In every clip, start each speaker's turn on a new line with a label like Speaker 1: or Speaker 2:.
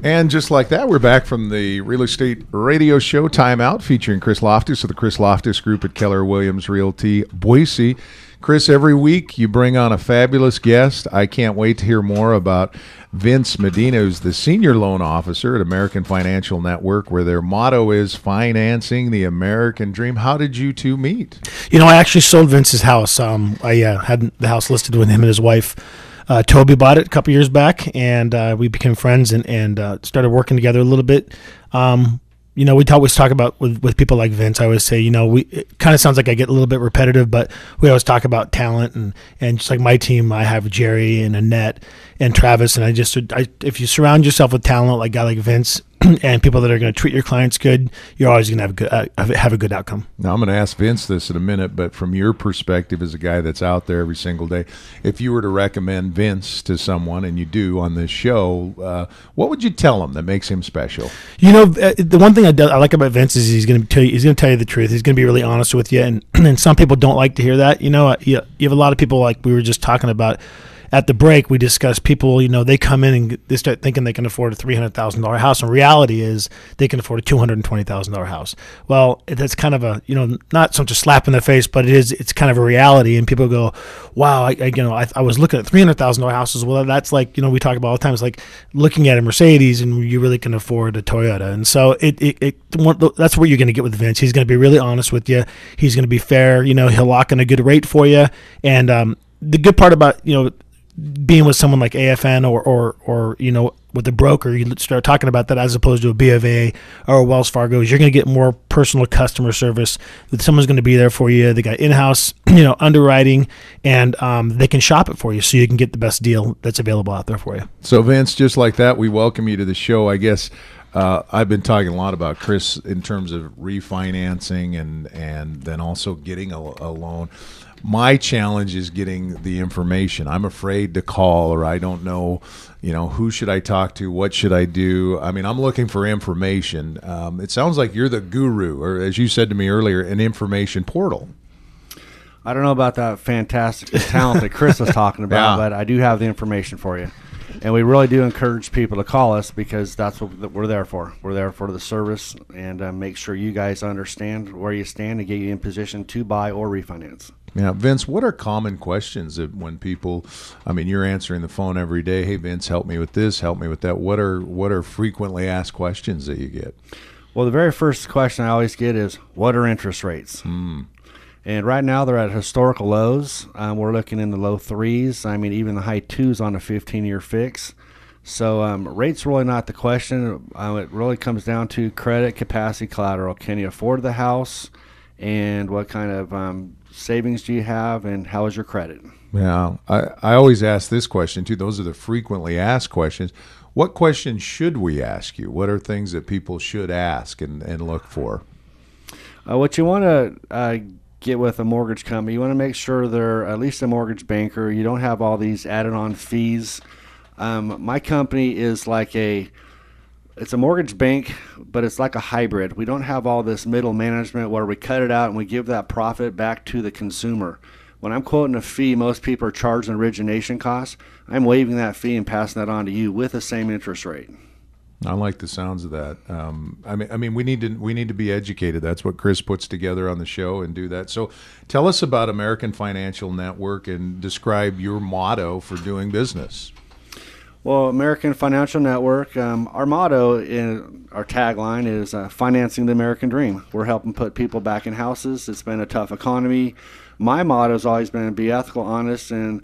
Speaker 1: And just like that, we're back from the Real Estate Radio Show Timeout featuring Chris Lofthus of the Chris Lofthus Group at Keller Williams Realty, Boise. Chris, every week you bring on a fabulous guest. I can't wait to hear more about Vince Medina, who's the Senior Loan Officer at American Financial Network, where their motto is financing the American dream. How did you two meet?
Speaker 2: I actually sold Vince's house. I had the house listed with him and his wife. Toby bought it a couple years back, and we became friends and started working together a little bit. We always talk about with people like Vince. I always say, it kind of sounds like I get a little bit repetitive, but we always talk about talent and just like my team, I have Jerry and Annette and Travis, and if you surround yourself with talent like a guy like Vince and people that are going to treat your clients good, you're always going to have a good outcome.
Speaker 1: Now, I'm going to ask Vince this in a minute, but from your perspective as a guy that's out there every single day, if you were to recommend Vince to someone, and you do on this show, what would you tell him that makes him special?
Speaker 2: The one thing I like about Vince is he's going to tell you the truth. He's going to be really honest with you, and some people don't like to hear that. You have a lot of people, like we were just talking about. At the break, we discussed people, they come in and they start thinking they can afford a $300,000 house. And reality is they can afford a $220,000 house. Well, that's kind of a, not so much a slap in the face, but it's kind of a reality. And people go, wow, I was looking at $300,000 houses. Well, that's like, we talk about all the time. It's like looking at a Mercedes and you really can afford a Toyota. And so that's what you're going to get with Vince. He's going to be really honest with you. He's going to be fair. He'll lock in a good rate for you. And the good part about, being with someone like AFN or with a broker, you start talking about that as opposed to a B of A or a Wells Fargo, you're going to get more personal customer service. Someone's going to be there for you. They got in-house, underwriting, and they can shop it for you so you can get the best deal that's available out there for you.
Speaker 1: So, Vince, just like that, we welcome you to the show. I guess I've been talking a lot about Chris in terms of refinancing and then also getting a loan. My challenge is getting the information. I'm afraid to call, or I don't know, who should I talk to? What should I do? I mean, I'm looking for information. It sounds like you're the guru, or as you said to me earlier, an information portal.
Speaker 3: I don't know about that fantastic talent that Chris was talking about, but I do have the information for you. And we really do encourage people to call us because that's what we're there for. We're there for the service and make sure you guys understand where you stand and get you in position to buy or refinance.
Speaker 1: Yeah, Vince, what are common questions that when people, you're answering the phone every day, hey, Vince, help me with this, help me with that. What are frequently asked questions that you get?
Speaker 3: Well, the very first question I always get is, what are interest rates? And right now they're at historical lows. We're looking in the low threes. Even the high twos on a 15-year fix. So rates really not the question. It really comes down to credit, capacity, collateral. Can you afford the house? And what kind of savings do you have? And how is your credit?
Speaker 1: Yeah, I always ask this question too. Those are the frequently asked questions. What questions should we ask you? What are things that people should ask and look for?
Speaker 3: What you want to get with a mortgage company, you want to make sure they're at least a mortgage banker. You don't have all these added on fees. My company is it's a mortgage bank, but it's like a hybrid. We don't have all this middle management where we cut it out and we give that profit back to the consumer. When I'm quoting a fee, most people are charging origination costs. I'm waiving that fee and passing that on to you with the same interest rate.
Speaker 1: I like the sounds of that. We need to be educated. That's what Chris puts together on the show and do that. So tell us about American Financial Network and describe your motto for doing business.
Speaker 3: Well, American Financial Network, our motto, our tagline is financing the American dream. We're helping put people back in houses. It's been a tough economy. My motto has always been be ethical, honest, and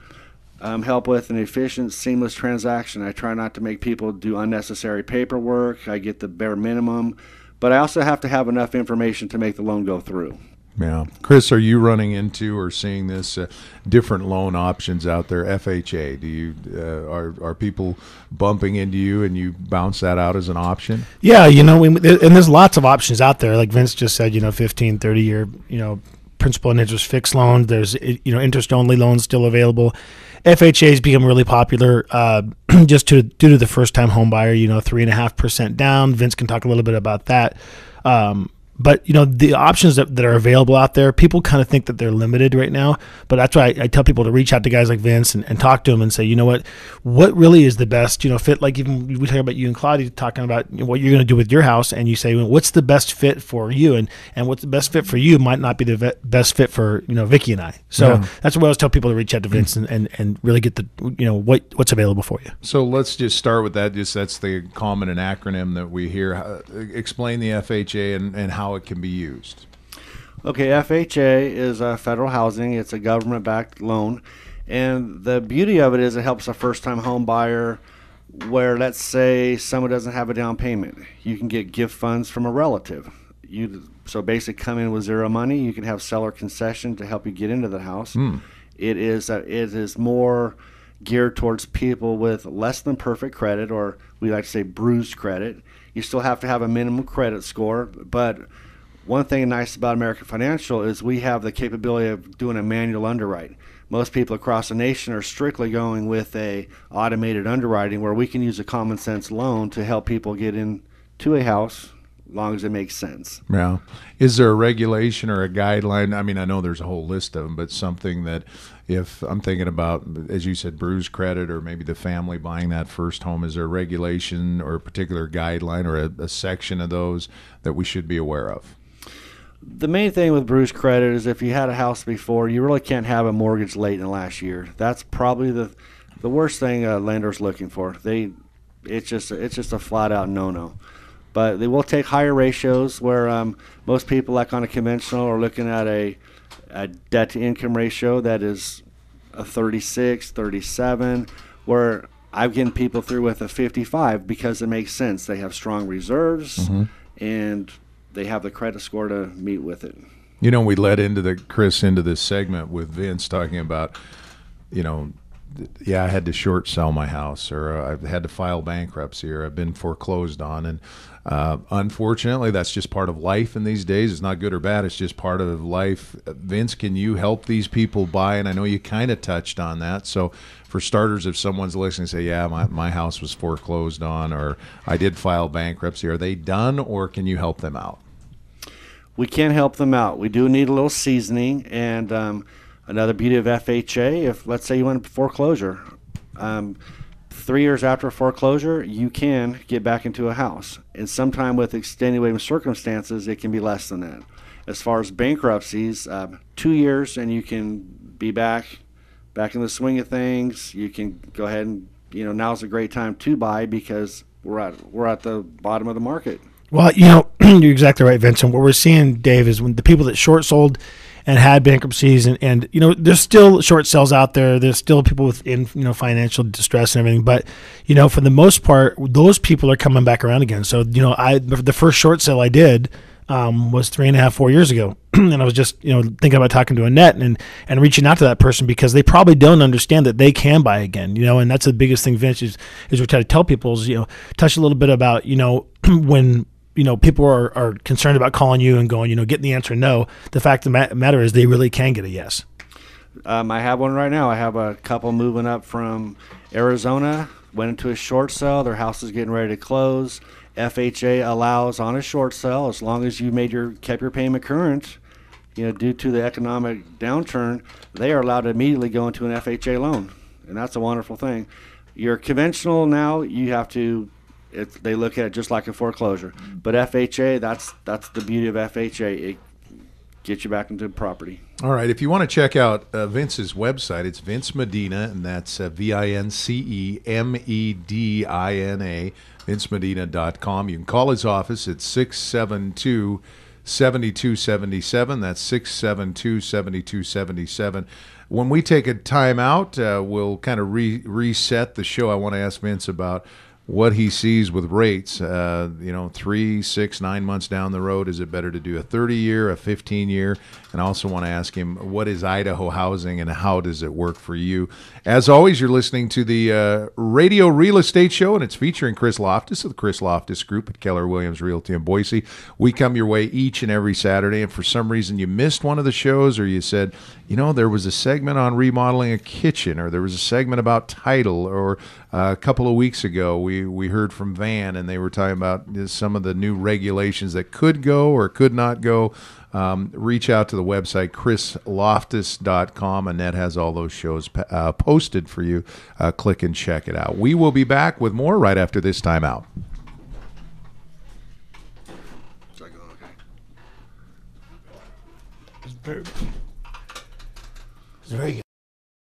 Speaker 3: help with an efficient, seamless transaction. I try not to make people do unnecessary paperwork. I get the bare minimum, but I also have to have enough information to make the loan go through.
Speaker 1: Yeah. Chris, are you running into or seeing this different loan options out there? FHA, do you are people bumping into you and you bounce that out as an option?
Speaker 2: Yeah, and there's lots of options out there. Like Vince just said, 15, 30-year, principal and interest fixed loans. There's, interest-only loans still available. FHA's become really popular just due to the first-time home buyer, 3.5% down. Vince can talk a little bit about that. But the options that are available out there, people kind of think that they're limited right now. But that's why I tell people to reach out to guys like Vince and talk to them and say, what really is the best fit. Like even we talk about you and Claudia talking about what you're going to do with your house, and you say, what's the best fit for you, and what's the best fit for you might not be the best fit for Vicky and I. So that's why I always tell people to reach out to Vince and really get the what's available for you.
Speaker 1: So let's just start with that. That's the common and acronym that we hear. Explain the FHA and how it can be used.
Speaker 3: Okay, FHA is federal housing. It's a government-backed loan, and the beauty of it is it helps a first-time home buyer where, let's say, someone doesn't have a down payment. You can get gift funds from a relative. So basically come in with zero money. You can have seller concession to help you get into the house. It is more geared towards people with less than perfect credit, or we like to say bruised credit. You still have to have a minimum credit score, but one thing nice about American Financial is we have the capability of doing a manual underwrite. Most people across the nation are strictly going with a automated underwriting where we can use a common sense loan to help people get into a house as long as it makes sense.
Speaker 1: Yeah. Is there a regulation or a guideline? I mean, I know there's a whole list of them, but something that if I'm thinking about, as you said, bruised credit or maybe the family buying that first home, is there a regulation or a particular guideline or a section of those that we should be aware of?
Speaker 3: The main thing with bruised credit is if you had a house before, you really can't have a mortgage late in the last year. That's probably the worst thing a lender's looking for. It's just a flat out no. But they will take higher ratios where most people, like on a conventional, are looking at a debt to income ratio that is a 36, 37, where I've getting people through with a 55 because it makes sense. They have strong reserves and they have the credit score to meet with it.
Speaker 1: We led into Chris into this segment with Vince talking about, I had to short sell my house, or I've had to file bankruptcy, or I've been foreclosed on. And unfortunately, that's just part of life in these days. It's not good or bad. It's just part of life. Vince, can you help these people buy? And I know you kind of touched on that. So for starters, if someone's listening and say, yeah, my house was foreclosed on, or I did file bankruptcy, are they done, or can you help them out?
Speaker 3: We can help them out. We do need a little seasoning, and another beauty of FHA, if let's say you went foreclosure, 3 years after foreclosure, you can get back into a house. And sometime with extenuating circumstances, it can be less than that. As far as bankruptcies, 2 years and you can be back in the swing of things. You can go ahead and, now's a great time to buy because we're at the bottom of the market.
Speaker 2: Well, you're exactly right, Vincent. What we're seeing, Dave, is when the people that short sold and had bankruptcies, and there's still short sales out there. There's still people within financial distress and everything. But for the most part, those people are coming back around again. So the first short sale I did was 3.5, 4 years ago, and I was just thinking about talking to Annette and reaching out to that person because they probably don't understand that they can buy again. And that's the biggest thing, Vince, is we try to tell people is touch a little bit about when people are concerned about calling you and going, getting the answer no. The fact of the matter is they really can get a yes.
Speaker 3: I have one right now. I have a couple moving up from Arizona, went into a short sale. Their house is getting ready to close. FHA allows on a short sale, as long as you kept your payment current, due to the economic downturn, they are allowed to immediately go into an FHA loan. And that's a wonderful thing. Your conventional now, you have to, they look at it just like a foreclosure. But FHA, that's the beauty of FHA. It gets you back into property.
Speaker 1: All right. If you want to check out Vince's website, it's Vince Medina, and that's VinceMedina, VinceMedina.com. You can call his office at 672-7277. That's 672-7277. When we take a time out, we'll kind of reset the show. I want to ask Vince about what he sees with rates, 3, 6, 9 months down the road. Is it better to do a 30-year, a 15-year? And I also want to ask him, what is Idaho housing and how does it work for you? As always, you're listening to the Radio Real Estate Show, and it's featuring Chris Lofthus of the Chris Lofthus Group at Keller Williams Realty in Boise. We come your way each and every Saturday, and for some reason you missed one of the shows, or you said, there was a segment on remodeling a kitchen, or there was a segment about title, or a couple of weeks ago we we heard from Van, and they were talking about some of the new regulations that could go or could not go. Reach out to the website, chrislofthus.com. Annette has all those shows posted for you. Click and check it out. We will be back with more right after this time out.
Speaker 2: It's very good.